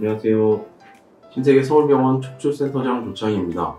안녕하세요. 신세계 서울병원 척추센터장 조창입니다.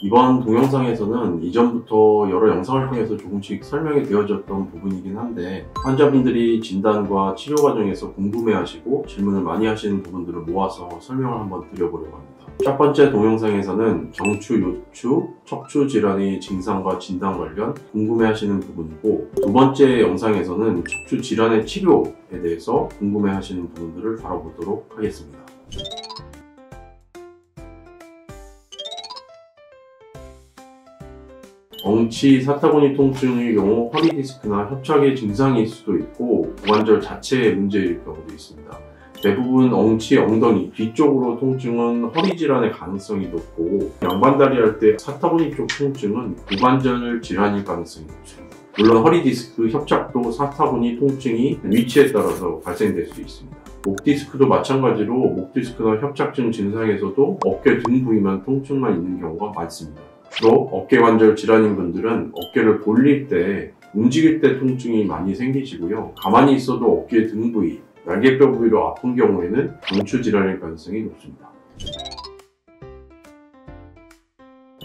이번 동영상에서는 이전부터 여러 영상을 통해서 조금씩 설명이 되어졌던 부분이긴 한데, 환자분들이 진단과 치료 과정에서 궁금해하시고 질문을 많이 하시는 부분들을 모아서 설명을 한번 드려보려고 합니다. 첫 번째 동영상에서는 경추, 요추, 척추 질환의 증상과 진단 관련 궁금해하시는 부분이고, 두 번째 영상에서는 척추 질환의 치료에 대해서 궁금해하시는 부분들을 다뤄보도록 하겠습니다. 엉치 사타구니 통증의 경우 허리 디스크나 협착의 증상일 수도 있고 고관절 자체의 문제일 경우도 있습니다. 대부분 엉치, 엉덩이 뒤쪽으로 통증은 허리 질환의 가능성이 높고, 양반다리 할 때 사타구니 쪽 통증은 고관절 질환일 가능성이 높습니다. 물론 허리 디스크, 협착도 사타구니 통증이 위치에 따라서 발생될 수 있습니다. 목 디스크도 마찬가지로 목 디스크나 협착증 증상에서도 어깨 등 부위만 통증만 있는 경우가 많습니다. 주로 어깨 관절 질환인 분들은 어깨를 돌릴 때, 움직일 때 통증이 많이 생기시고요. 가만히 있어도 어깨 등 부위, 날개뼈 부위로 아픈 경우에는 경추 질환일 가능성이 높습니다.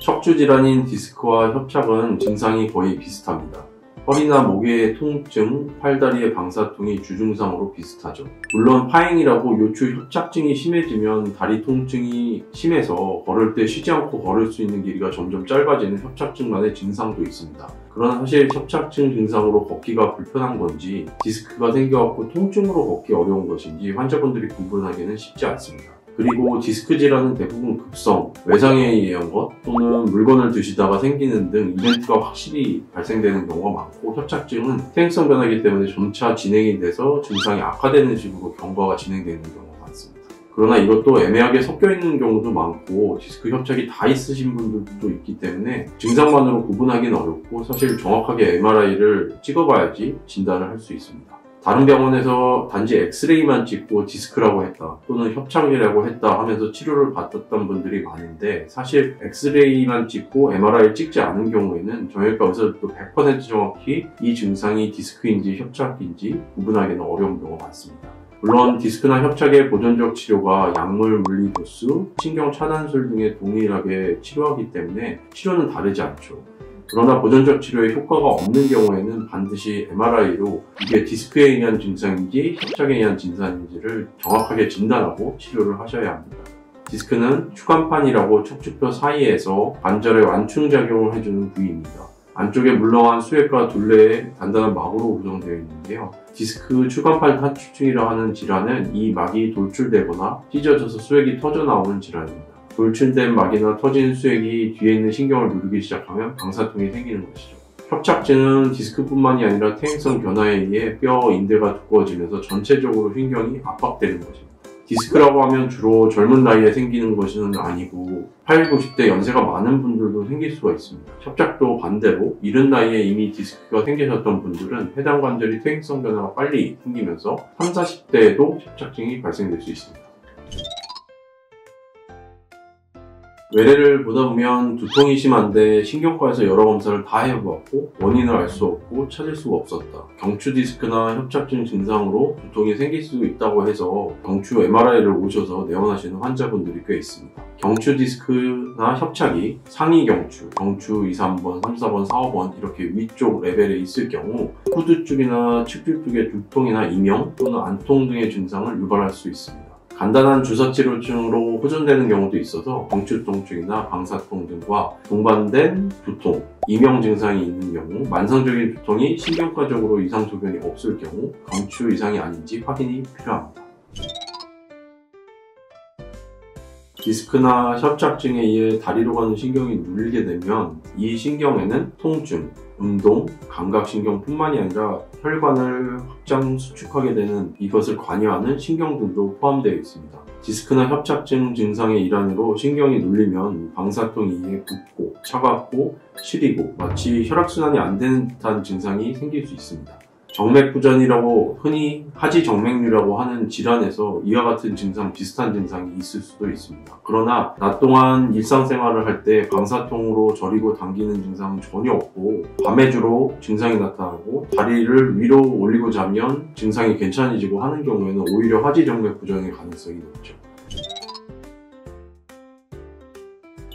척추 질환인 디스크와 협착은 증상이 거의 비슷합니다. 허리나 목의 통증, 팔다리의 방사통이 주증상으로 비슷하죠. 물론 파행이라고 요추 협착증이 심해지면 다리 통증이 심해서 걸을 때 쉬지 않고 걸을 수 있는 길이가 점점 짧아지는 협착증만의 증상도 있습니다. 그러나 사실 협착증 증상으로 걷기가 불편한 건지, 디스크가 생겨갖고 통증으로 걷기 어려운 것인지 환자분들이 구분하기는 쉽지 않습니다. 그리고 디스크 질환은 대부분 급성, 외상에 의한 것 또는 물건을 드시다가 생기는 등 이벤트가 확실히 발생되는 경우가 많고, 협착증은 퇴행성 변화이기 때문에 점차 진행이 돼서 증상이 악화되는 식으로 경과가 진행되는 경우가 많습니다. 그러나 이것도 애매하게 섞여 있는 경우도 많고, 디스크 협착이 다 있으신 분들도 있기 때문에 증상만으로 구분하기는 어렵고, 사실 정확하게 MRI를 찍어봐야지 진단을 할 수 있습니다. 다른 병원에서 단지 엑스레이만 찍고 디스크라고 했다 또는 협착이라고 했다 하면서 치료를 받았던 분들이 많은데, 사실 엑스레이만 찍고 MRI를 찍지 않은 경우에는 정형외과 의사들도 100% 정확히 이 증상이 디스크인지 협착인지 구분하기는 어려운 경우가 많습니다. 물론 디스크나 협착의 보존적 치료가 약물, 물리 도수, 신경 차단술 등에 동일하게 치료하기 때문에 치료는 다르지 않죠. 그러나 보존적 치료에 효과가 없는 경우에는 반드시 MRI로 이게 디스크에 의한 증상인지 협착에 의한 증상인지를 정확하게 진단하고 치료를 하셔야 합니다. 디스크는 추간판이라고 척추뼈 사이에서 관절에 완충작용을 해주는 부위입니다. 안쪽에 물렁한 수액과 둘레에 단단한 막으로 구성되어 있는데요. 디스크 추간판 탈출증이라 하는 질환은 이 막이 돌출되거나 찢어져서 수액이 터져 나오는 질환입니다. 돌출된 막이나 터진 수액이 뒤에 있는 신경을 누르기 시작하면 방사통이 생기는 것이죠. 협착증은 디스크뿐만이 아니라 퇴행성 변화에 의해 뼈, 인대가 두꺼워지면서 전체적으로 신경이 압박되는 것입니다. 디스크라고 하면 주로 젊은 나이에 생기는 것은 아니고 80, 90대 연세가 많은 분들도 생길 수가 있습니다. 협착도 반대로 이른 나이에 이미 디스크가 생기셨던 분들은 해당 관절이 퇴행성 변화가 빨리 생기면서 30, 40대에도 협착증이 발생될 수 있습니다. 외래를 보다 보면 두통이 심한데 신경과에서 여러 검사를 다 해보았고 원인을 알 수 없고 찾을 수가 없었다. 경추 디스크나 협착증 증상으로 두통이 생길 수 있다고 해서 경추 MRI를 오셔서 내원하시는 환자분들이 꽤 있습니다. 경추 디스크나 협착이 상위 경추, 경추 2, 3번, 3, 4번, 4, 5번 이렇게 위쪽 레벨에 있을 경우 후두 쪽이나 측두 쪽의 두통이나 이명 또는 안통 등의 증상을 유발할 수 있습니다. 간단한 주사치료증으로 호전되는 경우도 있어서 경추 통증이나 방사통 등과 동반된 두통, 이명 증상이 있는 경우, 만성적인 두통이 신경과적으로 이상 소견이 없을 경우 경추 이상이 아닌지 확인이 필요합니다. 디스크나 협착증에 의해 다리로 가는 신경이 눌리게 되면 이 신경에는 통증, 운동, 감각신경뿐만이 아니라 혈관을 확장, 수축하게 되는 이것을 관여하는 신경들도 포함되어 있습니다. 디스크나 협착증 증상의 일환으로 신경이 눌리면 방사통에 의해 붓고, 차갑고, 시리고 마치 혈액순환이 안 되는 듯한 증상이 생길 수 있습니다. 정맥부전이라고 흔히 하지정맥류라고 하는 질환에서 이와 같은 증상, 비슷한 증상이 있을 수도 있습니다. 그러나 낮 동안 일상생활을 할 때 방사통으로 저리고 당기는 증상은 전혀 없고 밤에 주로 증상이 나타나고 다리를 위로 올리고 자면 증상이 괜찮아지고 하는 경우에는 오히려 하지정맥부전의 가능성이 높죠.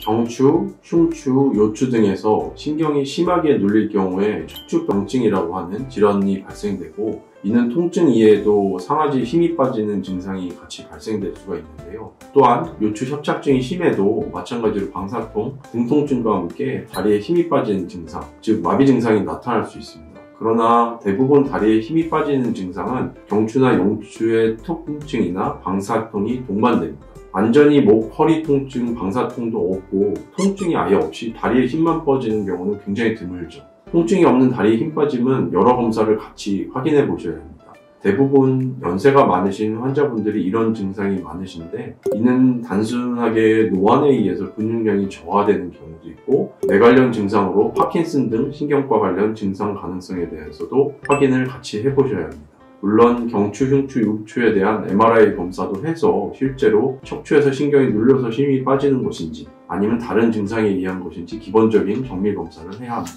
경추, 흉추, 요추 등에서 신경이 심하게 눌릴 경우에 척추병증이라고 하는 질환이 발생되고, 이는 통증 이외에도 상하지 힘이 빠지는 증상이 같이 발생될 수가 있는데요. 또한 요추 협착증이 심해도 마찬가지로 방사통, 등통증과 함께 다리에 힘이 빠지는 증상, 즉 마비 증상이 나타날 수 있습니다. 그러나 대부분 다리에 힘이 빠지는 증상은 경추나 용추의 통증이나 방사통이 동반됩니다. 완전히 목, 허리 통증, 방사통도 없고 통증이 아예 없이 다리에 힘만 빠지는 경우는 굉장히 드물죠. 통증이 없는 다리에 힘 빠짐은 여러 검사를 같이 확인해 보셔야 합니다. 대부분 연세가 많으신 환자분들이 이런 증상이 많으신데, 이는 단순하게 노안에 의해서 근육량이 저하되는 경우도 있고, 뇌 관련 증상으로 파킨슨 등 신경과 관련 증상 가능성에 대해서도 확인을 같이 해보셔야 합니다. 물론 경추, 흉추, 요추에 대한 MRI 검사도 해서 실제로 척추에서 신경이 눌려서 힘이 빠지는 것인지 아니면 다른 증상에 의한 것인지 기본적인 정밀 검사를 해야 합니다.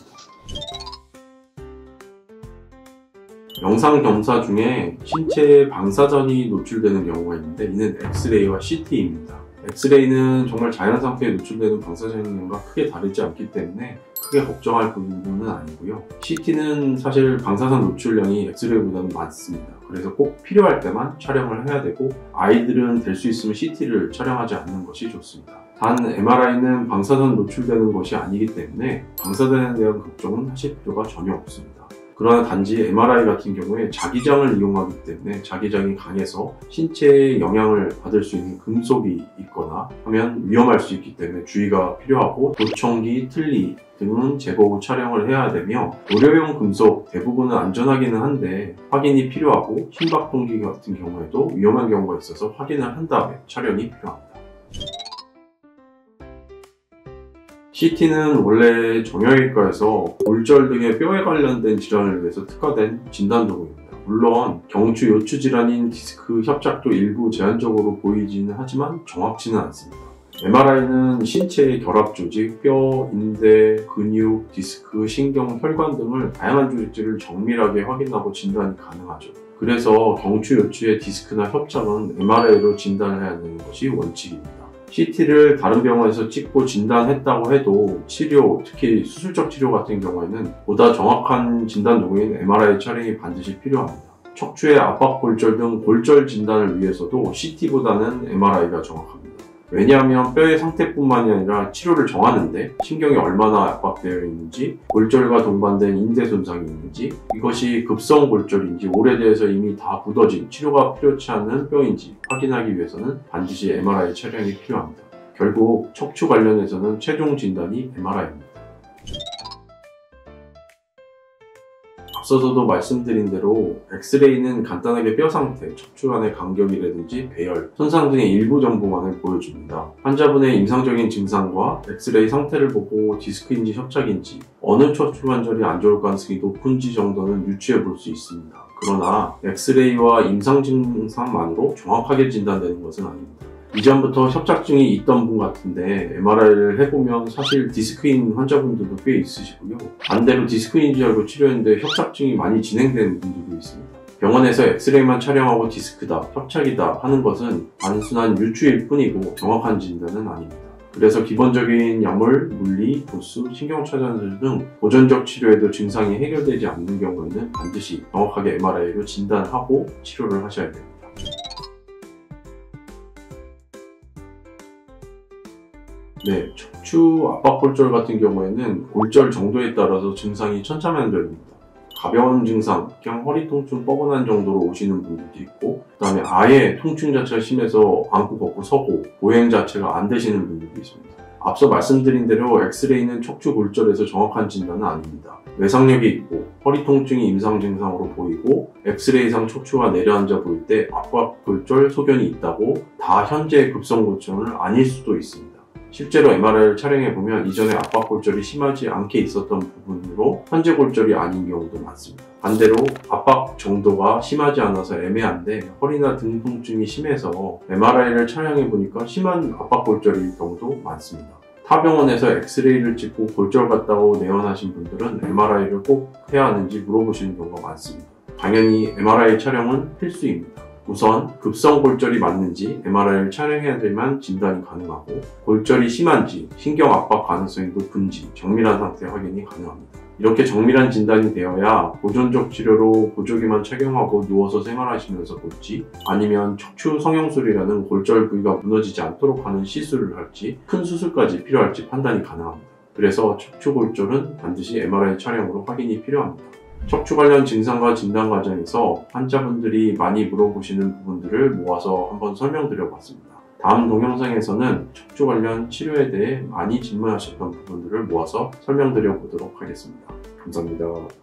영상 검사 중에 신체에 방사선이 노출되는 경우가 있는데, 이는 엑스레이와 CT입니다. 엑스레이는 정말 자연 상태에 노출되는 방사선과 크게 다르지 않기 때문에 크게 걱정할 부분은 아니고요. CT는 사실 방사선 노출량이 엑스레이보다는 많습니다. 그래서 꼭 필요할 때만 촬영을 해야 되고, 아이들은 될 수 있으면 CT를 촬영하지 않는 것이 좋습니다. 단 MRI는 방사선 노출되는 것이 아니기 때문에 방사선에 대한 걱정은 하실 필요가 전혀 없습니다. 그러나 단지 MRI 같은 경우에 자기장을 이용하기 때문에 자기장이 강해서 신체에 영향을 받을 수 있는 금속이 있거나 하면 위험할 수 있기 때문에 주의가 필요하고, 도청기, 틀니 등은 제거 후 촬영을 해야 되며, 의료용 금속 대부분은 안전하기는 한데 확인이 필요하고, 심박동기 같은 경우에도 위험한 경우가 있어서 확인을 한 다음에 촬영이 필요합니다. CT는 원래 정형외과에서 골절 등의 뼈에 관련된 질환을 위해서 특화된 진단도구입니다. 물론 경추, 요추 질환인 디스크 협착도 일부 제한적으로 보이지는 하지만 정확치는 않습니다. MRI는 신체의 결합 조직, 뼈, 인대, 근육, 디스크, 신경, 혈관 등을 다양한 조직들을 정밀하게 확인하고 진단이 가능하죠. 그래서 경추, 요추의 디스크나 협착은 MRI로 진단을 해야 하는 것이 원칙입니다. CT를 다른 병원에서 찍고 진단했다고 해도 치료, 특히 수술적 치료 같은 경우에는 보다 정확한 진단 도구인 MRI 촬영이 반드시 필요합니다. 척추의 압박 골절 등 골절 진단을 위해서도 CT보다는 MRI가 정확합니다. 왜냐하면 뼈의 상태뿐만이 아니라 치료를 정하는데 신경이 얼마나 압박되어 있는지, 골절과 동반된 인대 손상이 있는지, 이것이 급성 골절인지 오래돼서 이미 다 굳어진 치료가 필요치 않은 뼈인지 확인하기 위해서는 반드시 MRI 촬영이 필요합니다. 결국 척추 관련해서는 최종 진단이 MRI입니다. 앞서서도 말씀드린 대로 엑스레이는 간단하게 뼈 상태, 척추 안의 간격이라든지 배열, 손상 등의 일부 정보만을 보여줍니다. 환자분의 임상적인 증상과 엑스레이 상태를 보고 디스크인지 협착인지, 어느 척추 관절이 안 좋을 가능성이 높은지 정도는 유추해 볼 수 있습니다. 그러나 엑스레이와 임상 증상만으로 정확하게 진단되는 것은 아닙니다. 이전부터 협착증이 있던 분 같은데 MRI를 해보면 사실 디스크인 환자분들도 꽤 있으시고요. 반대로 디스크인인 줄 알고 치료했는데 협착증이 많이 진행되는 분들도 있습니다. 병원에서 엑스레이만 촬영하고 디스크다, 협착이다 하는 것은 단순한 유추일 뿐이고 정확한 진단은 아닙니다. 그래서 기본적인 약물, 물리, 도수, 신경차단술 등 보존적 치료에도 증상이 해결되지 않는 경우에는 반드시 정확하게 MRI로 진단하고 치료를 하셔야 됩니다. 네, 척추 압박골절 같은 경우에는 골절 정도에 따라서 증상이 천차만별입니다. 가벼운 증상, 그냥 허리 통증, 뻐근한 정도로 오시는 분들도 있고, 그 다음에 아예 통증 자체가 심해서 앉고 걷고 서고 보행 자체가 안 되시는 분들도 있습니다. 앞서 말씀드린 대로 엑스레이는 척추 골절에서 정확한 진단은 아닙니다. 외상력이 있고 허리 통증이 임상 증상으로 보이고 엑스레이상 척추가 내려앉아 보일 때 압박골절 소견이 있다고 다 현재 급성 골절은 아닐 수도 있습니다. 실제로 MRI를 촬영해보면 이전에 압박골절이 심하지 않게 있었던 부분으로 현재 골절이 아닌 경우도 많습니다. 반대로 압박 정도가 심하지 않아서 애매한데 허리나 등 통증이 심해서 MRI를 촬영해보니까 심한 압박골절일 경우도 많습니다. 타 병원에서 엑스레이를 찍고 골절 같다고 내원하신 분들은 MRI를 꼭 해야 하는지 물어보시는 경우가 많습니다. 당연히 MRI 촬영은 필수입니다. 우선 급성 골절이 맞는지 MRI를 촬영해야 되면 진단이 가능하고, 골절이 심한지, 신경 압박 가능성이 높은지 정밀한 상태 확인이 가능합니다. 이렇게 정밀한 진단이 되어야 보존적 치료로 보조기만 착용하고 누워서 생활하시면서 볼지, 아니면 척추 성형술이라는 골절 부위가 무너지지 않도록 하는 시술을 할지, 큰 수술까지 필요할지 판단이 가능합니다. 그래서 척추 골절은 반드시 MRI 촬영으로 확인이 필요합니다. 척추 관련 증상과 진단 과정에서 환자분들이 많이 물어보시는 부분들을 모아서 한번 설명드려 봤습니다. 다음 동영상에서는 척추 관련 치료에 대해 많이 질문하셨던 부분들을 모아서 설명드려 보도록 하겠습니다. 감사합니다.